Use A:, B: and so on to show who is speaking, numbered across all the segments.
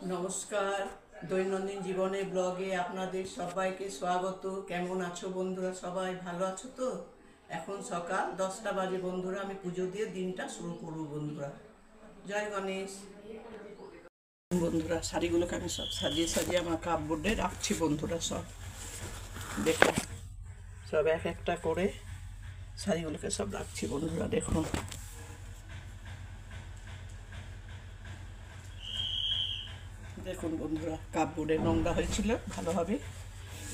A: নমস্কার, দৈনন্দিন জীবনে ব্লগে আপনাদের সবাইকে স্বাগত। কেমন আছো বন্ধুরা? সবাই ভালো আছো তো? এখন সকাল 10টা বাজে বন্ধুরা, আমি পুজো দিয়ে দিনটা শুরু করবো বন্ধুরা। জয় গণেশ। বন্ধুরা, শাড়িগুলোকে আমি সব সাজিয়ে সাজিয়ে আমার কাপবোর্ডে রাখছি বন্ধুরা। সব দেখুন, সব এক একটা করে শাড়িগুলোকে সব রাখছি বন্ধুরা। দেখুন, দেখুন বন্ধুরা, কাপবোর্ডে নোংরা হয়েছিল, ভালোভাবে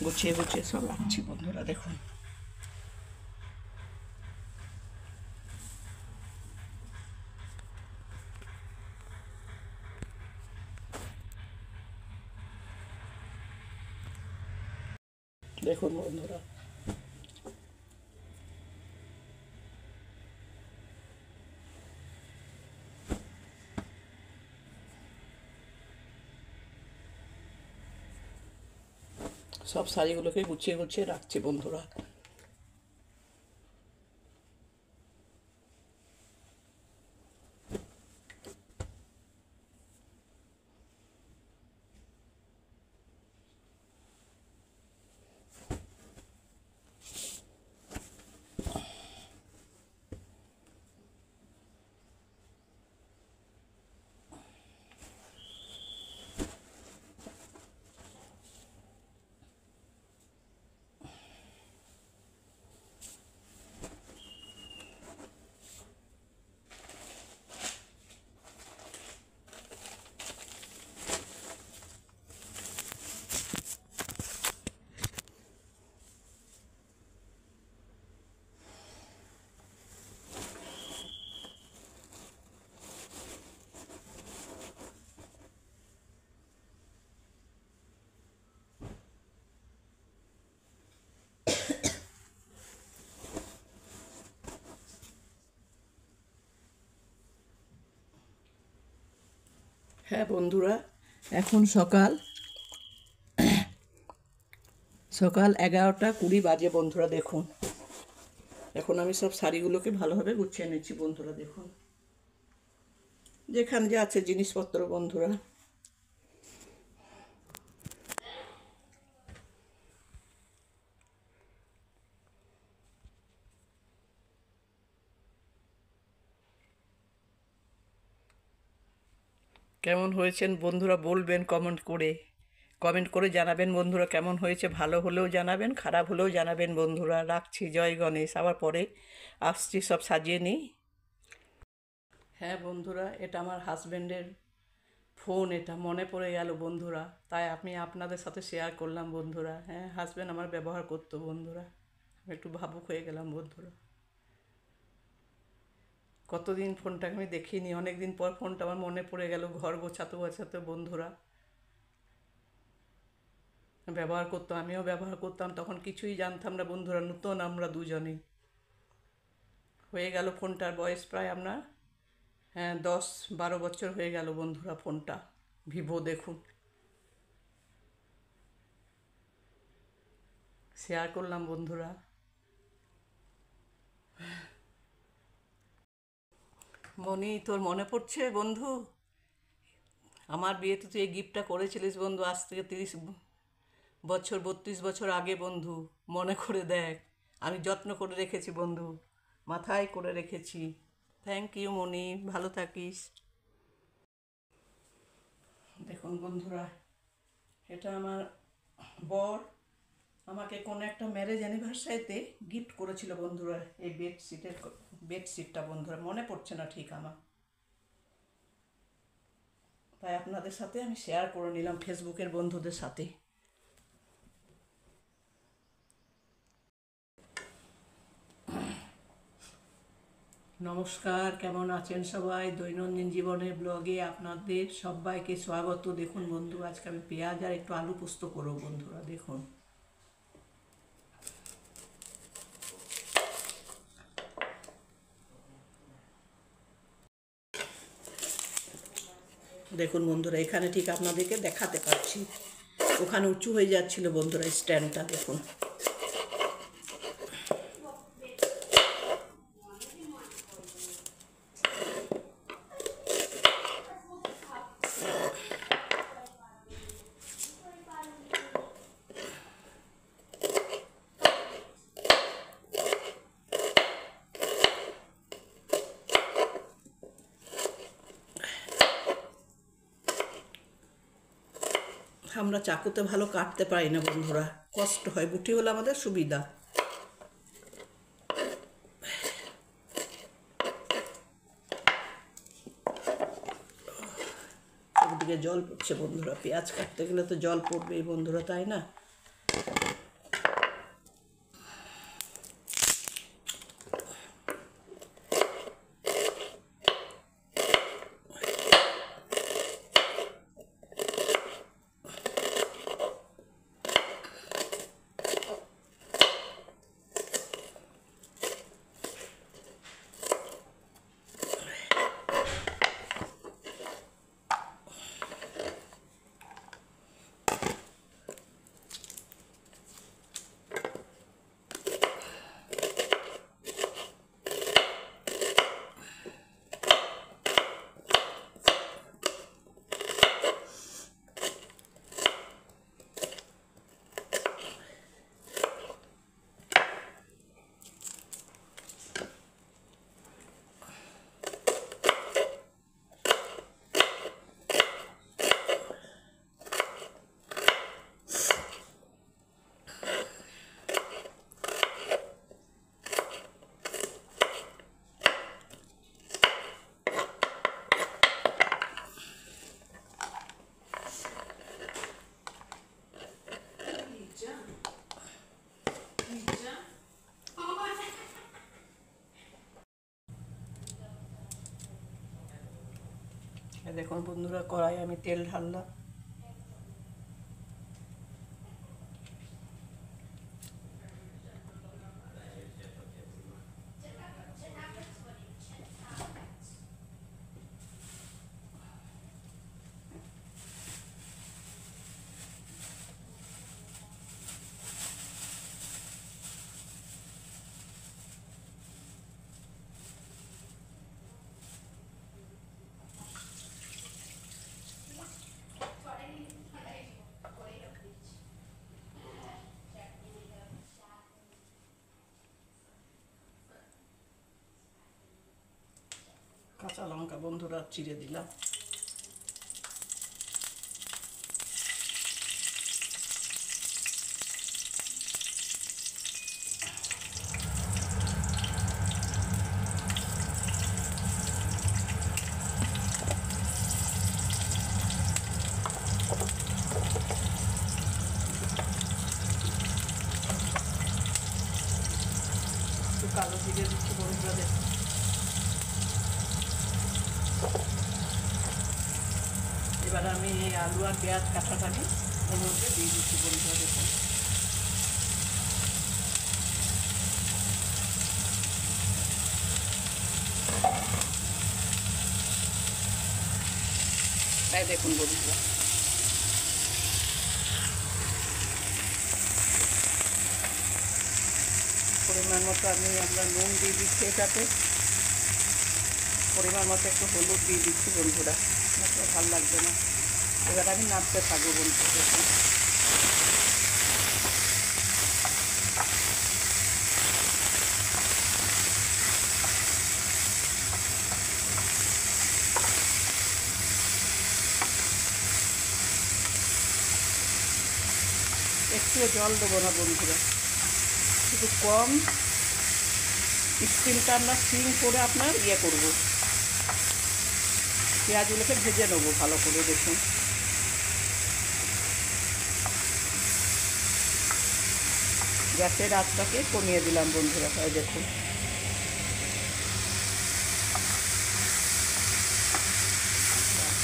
A: গুছিয়ে গুছিয়ে সব রাখছি বন্ধুরা। দেখুন, দেখুন বন্ধুরা, সব শাড়িগুলোকে গুছিয়ে গুছিয়ে রাখছি বন্ধুরা। হ্যাঁ বন্ধুরা, এখন সকাল 11:20 বাজে বন্ধুরা। দেখুন, এখন আমি সব শাড়িগুলোকে ভালোভাবে গুছিয়ে নিচ্ছি বন্ধুরা। দেখুন, যেখানে যে আছে জিনিসপত্র বন্ধুরা। কেমন হয়েছেন বন্ধুরা বলবেন কমেন্ট করে জানাবেন বন্ধুরা কেমন হয়েছে। ভালো হলেও জানাবেন, খারাপ হলেও জানাবেন বন্ধুরা। রাখছি, জয় গণেশ। আবার পরে আসছি, সব সাজিয়ে নিই। হ্যাঁ বন্ধুরা, এটা আমার হাজব্যান্ডের ফোন, এটা মনে পড়ে গেল বন্ধুরা, তাই আমি আপনাদের সাথে শেয়ার করলাম বন্ধুরা। হ্যাঁ, হাজব্যান্ড আমার ব্যবহার করতো বন্ধুরা। আমি একটু ভাবুক হয়ে গেলাম বন্ধুরা। কতদিন ফোনটাকে আমি দেখিনি, অনেক দিন পর ফোনটা আমার মনে পড়ে গেল। ঘর গোছাতে গোছাতে বন্ধুরা ব্যবহার করতো, আমিও ব্যবহার করতাম। তখন কিছুই জানতাম না বন্ধুরা, নতুন আমরা দুজনেই। হয়ে গেল ফোনটার বয়স প্রায় আপনার, হ্যাঁ, 10-12 বছর হয়ে গেল বন্ধুরা ফোনটা। ভিভো, দেখুন, শেয়ার করলাম বন্ধুরা। মনি, তোর মনে পড়ছে বন্ধু? আমার বিয়েতে তুই এই গিফটটা করেছিলিস বন্ধু, আজ থেকে 30 বছর, 32 বছর আগে বন্ধু। মনে করে দেখ, আমি যত্ন করে রেখেছি বন্ধু, মাথায় করে রেখেছি। থ্যাংক ইউ মনি, ভালো থাকিস। দেখুন বন্ধুরা, এটা আমার বর আমাকে কোনো একটা ম্যারেজ অ্যানিভার্সারিতে গিফট করেছিল বন্ধুরা। এই বেডশিটটা বন্ধুরা, মনে পড়ছে না ঠিক আমার, তাই আপনাদের সাথে আমি শেয়ার করে নিলাম ফেসবুকের বন্ধুদের সাথে। নমস্কার, কেমন আছেন সবাই? দৈনন্দিন জীবনের ব্লগে আপনাদের সবাইকে স্বাগত। দেখুন বন্ধু, আজকে আমি পেঁয়াজ আর একটু আলু পোস্ত করবো বন্ধুরা। দেখুন, দেখুন বন্ধুরা, এখানে ঠিক আপনাদেরকে দেখাতে পারছি, ওখানে উঁচু হয়ে যাচ্ছিল বন্ধুরা স্ট্যান্ডটা। দেখুন, আমরা চাকুতে ভালো কাটতে পারি না বন্ধুরা, কষ্ট হয়। বুটি হলে আমাদের সুবিধা। চারিদিকে জল পড়ছে বন্ধুরা, পেঁয়াজ কাটতে গেলে তো জল পড়বেই বন্ধুরা, তাই না? দেখুন বন্ধুরা, কড়াই আমি তেল ঢাললাম। কাঁচা লঙ্কা বন্ধুরা চিড়ে দিলাম। একটু কালো জিরে দিচ্ছি বন্ধুরা, দেখুন। এবার আমি এই আলু আর পেঁয়াজ কাটাটাকে ওর মধ্যে দিয়ে দিচ্ছি বন্ধুরা, দেখুন। তাই দেখুন বন্ধুরা, পরিমাণ মতো আমরা নুন দিয়ে দিচ্ছি, এটাতে পরিমাণ মতো একটু হলুদ দিয়ে দিচ্ছি বন্ধুরা, ভালো লাগবে না। এবার আমি নাড়তে থাকবো বন্ধুরা, দেখুন। একটু জল দেবো না বন্ধুরা, একটু কম স্টিমটা আমরা সিম করে আপনার করব, পেঁয়াজগুলোকে ভেজে নেবো ভালো করে, দেখুন। গ্যাসের আঁচটাকে কমিয়ে দিলাম বন্ধুরা, তাই দেখুন।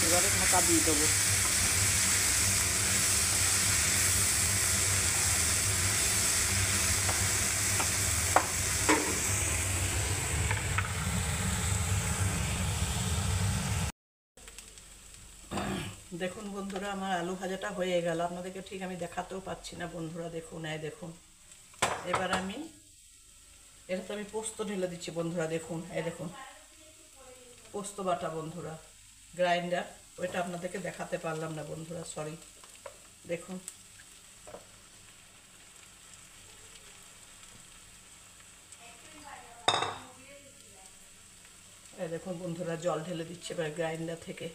A: এবারে ঢাকা দিয়ে দেবো। দেখুন বন্ধুরা, আমার আলু ভাজাটা হয়ে গেল। আপনাদেরকে ঠিক আমি দেখাতেও পাচ্ছি না বন্ধুরা, দেখুন। দেখুন, এবার আমি এটা তো আমি পোস্ত ঢেলে দিচ্ছি বন্ধুরা, দেখুন। দেখুন পোস্ত বাটা বন্ধুরা, গ্রাইন্ডার। ওইটা আপনাদেরকে দেখাতে পারলাম না বন্ধুরা, সরি। দেখুন দেখুন বন্ধুরা, জল ঢেলে দিচ্ছে এবার গ্রাইন্ডার থেকে।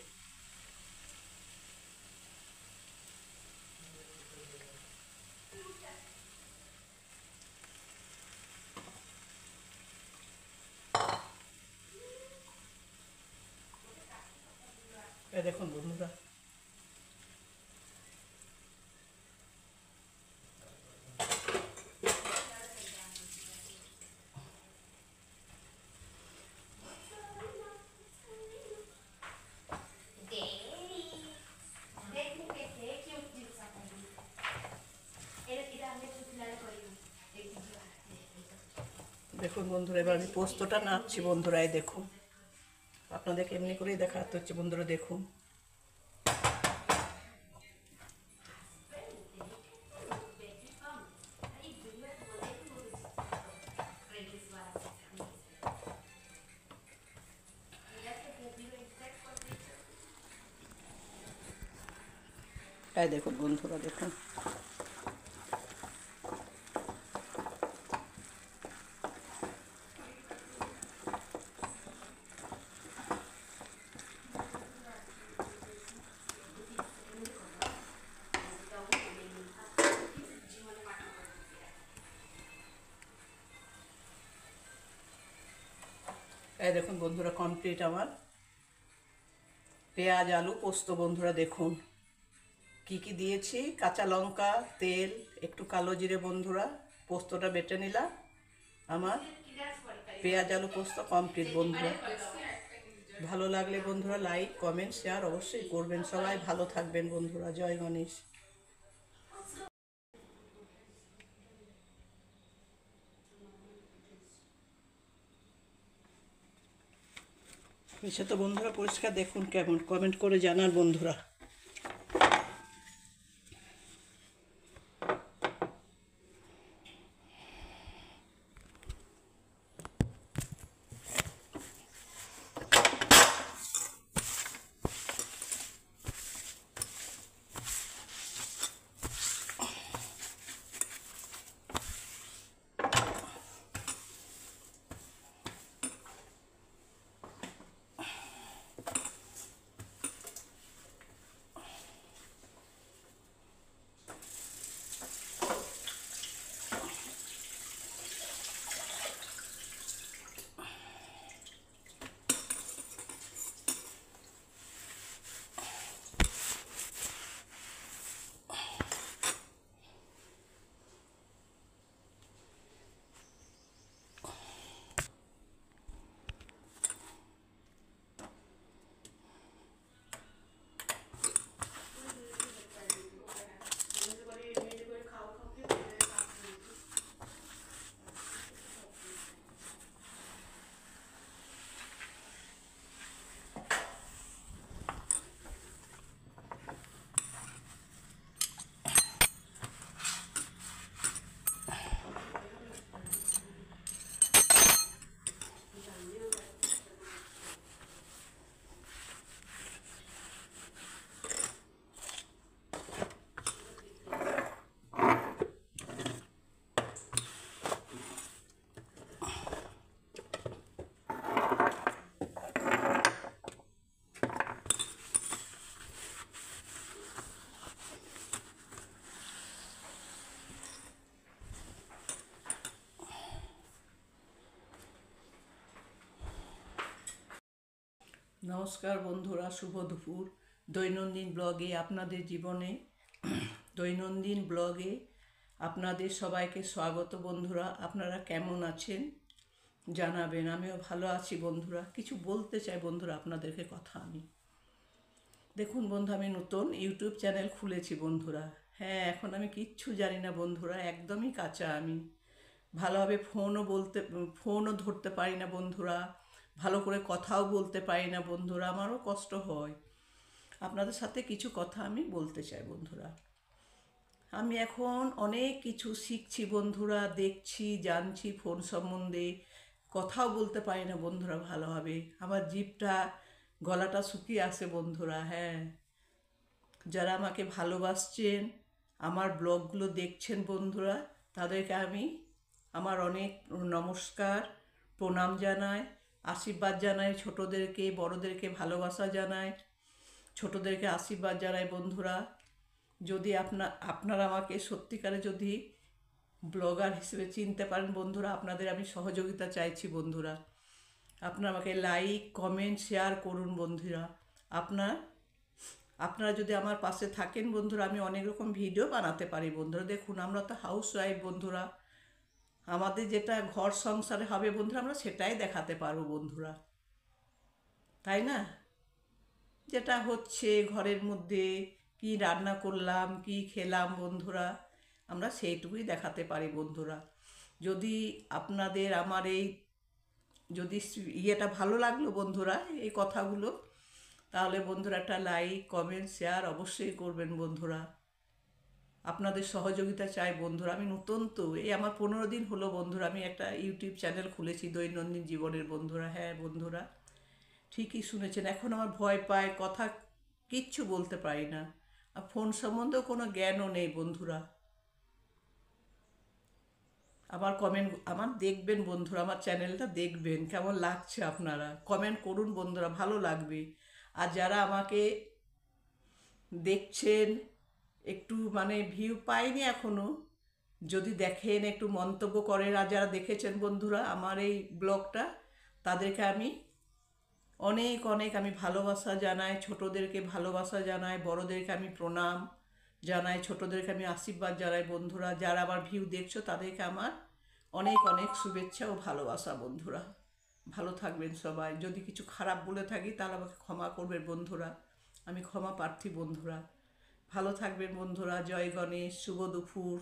A: দেখুন বন্ধুরা, দেখুন বন্ধুরা, এবার আমি পোস্তটা নাড়ছি বন্ধুরা। এই দেখুন, আপনাদেরকে এমনি করেই দেখাতে হচ্ছে বন্ধুরা। দেখুন, এই দেখুন বন্ধুরা, দেখুন এই দেখুন বন্ধুরা, কমপ্লিট আমার পেঁয়াজ আলু পোস্ত বন্ধুরা। দেখুন কি কি দিয়েছি, কাঁচা লঙ্কা, তেল, একটু কালো জিরে বন্ধুরা, পোস্তটা বেটে নিলাম। আমার পেঁয়াজ আলু পোস্ত কমপ্লিট বন্ধুরা। ভালো লাগলে বন্ধুরা লাইক কমেন্ট শেয়ার অবশ্যই করবেন। সবাই ভালো থাকবেন বন্ধুরা। জয় গণেশ। এসে তো বন্ধুরা পরিষ্কার দেখুন কেমন, কমেন্ট করে জানার বন্ধুরা। নমস্কার বন্ধুরা, শুভ দুপুর। দৈনন্দিন ব্লগে আপনাদের জীবনে দৈনন্দিন ব্লগে আপনাদের সবাইকে স্বাগত বন্ধুরা। আপনারা কেমন আছেন জানাবেন। আমিও ভালো আছি বন্ধুরা। কিছু বলতে চাই বন্ধুরা আপনাদেরকে কথা। আমি দেখুন বন্ধু, আমি নতুন ইউটিউব চ্যানেল খুলেছি বন্ধুরা। হ্যাঁ, এখন আমি কিচ্ছু জানি না বন্ধুরা, একদমই কাঁচা। আমি ভালোভাবে ফোনও ধরতে পারি না বন্ধুরা, ভালো করে কথাও বলতে পারি না বন্ধুরা। আমারও কষ্ট হয়। আপনাদের সাথে কিছু কথা আমি বলতে চাই বন্ধুরা। আমি এখন অনেক কিছু শিখছি বন্ধুরা, দেখছি, জানছি ফোন সম্বন্ধে। কথাও বলতে পারি না বন্ধুরা ভালোভাবে। আমার জিভটা, গলাটা শুকিয়ে আসে বন্ধুরা। হ্যাঁ, যারা আমাকে ভালোবাসছেন, আমার ব্লগগুলো দেখছেন বন্ধুরা, তাদেরকে আমি আমার অনেক নমস্কার, প্রণাম জানাই, আশীর্বাদ জানাই। ছোটদেরকে বড়দেরকে ভালোবাসা জানাই, ছোটদেরকে আশীর্বাদ জানাই বন্ধুরা। যদি আপনারা আমাকে সত্যিকারে যদি ব্লগার হিসেবে চিনতে পারেন বন্ধুরা, আপনাদের আমি সহযোগিতা চাইছি বন্ধুরা। আপনারা আমাকে লাইক কমেন্ট শেয়ার করুন বন্ধুরা। আপনার আপনারা যদি আমার পাশে থাকেন বন্ধুরা, আমি অনেক রকম ভিডিও বানাতে পারি বন্ধুরা। দেখুন, আমরা তো হাউস ওয়াইফ বন্ধুরা, আমাদের যেটা ঘর সংসারে হবে বন্ধুরা, আমরা সেটাই দেখাতে পারবো বন্ধুরা, তাই না? যেটা হচ্ছে ঘরের মধ্যে কি রান্না করলাম, কি খেলাম বন্ধুরা, আমরা সেইটুকুই দেখাতে পারি বন্ধুরা। যদি আপনাদের আমার এই যদি ইয়েটা ভালো লাগলো বন্ধুরা, এই কথাগুলো, তাহলে বন্ধুরা একটা লাইক কমেন্ট শেয়ার অবশ্যই করবেন বন্ধুরা। আপনাদের সহযোগিতা চাই বন্ধুরা। আমি নতুন তো, এই আমার 15 দিন হলো বন্ধুরা, আমি একটা ইউটিউব চ্যানেল খুলেছি দৈনন্দিন জীবনের বন্ধুরা। হ্যাঁ বন্ধুরা, ঠিকই শুনেছেন। এখন আমার ভয় পায়, কথা কিচ্ছু বলতে পারি না, আর ফোন সম্বন্ধেও কোনো জ্ঞানও নেই বন্ধুরা। আমার কমেন্ট আমার দেখবেন বন্ধুরা, আমার চ্যানেলটা দেখবেন, কেমন লাগছে আপনারা কমেন্ট করুন বন্ধুরা, ভালো লাগবে। আর যারা আমাকে দেখছেন, একটু মানে ভিউ পাইনি এখনো, যদি দেখেন একটু মন্তব্য করেন। আর যারা দেখেছেন বন্ধুরা আমার এই ব্লগটা, তাদেরকে আমি অনেক অনেক আমি ভালোবাসা জানাই, ছোটদেরকে ভালোবাসা জানাই, বড়দেরকে আমি প্রণাম জানাই, ছোটদেরকে আমি আশীর্বাদ জানাই বন্ধুরা। যারা আমার ভিউ দেখছো তাদেরকে আমার অনেক অনেক শুভেচ্ছা ও ভালোবাসা বন্ধুরা। ভালো থাকবেন সবাই। যদি কিছু খারাপ বলে থাকি তাহলে আমাকে ক্ষমা করবেন বন্ধুরা, আমি ক্ষমা প্রার্থী বন্ধুরা। ভালো থাকবেন বন্ধুরা। জয় গণেশ, শুভ দুপুর।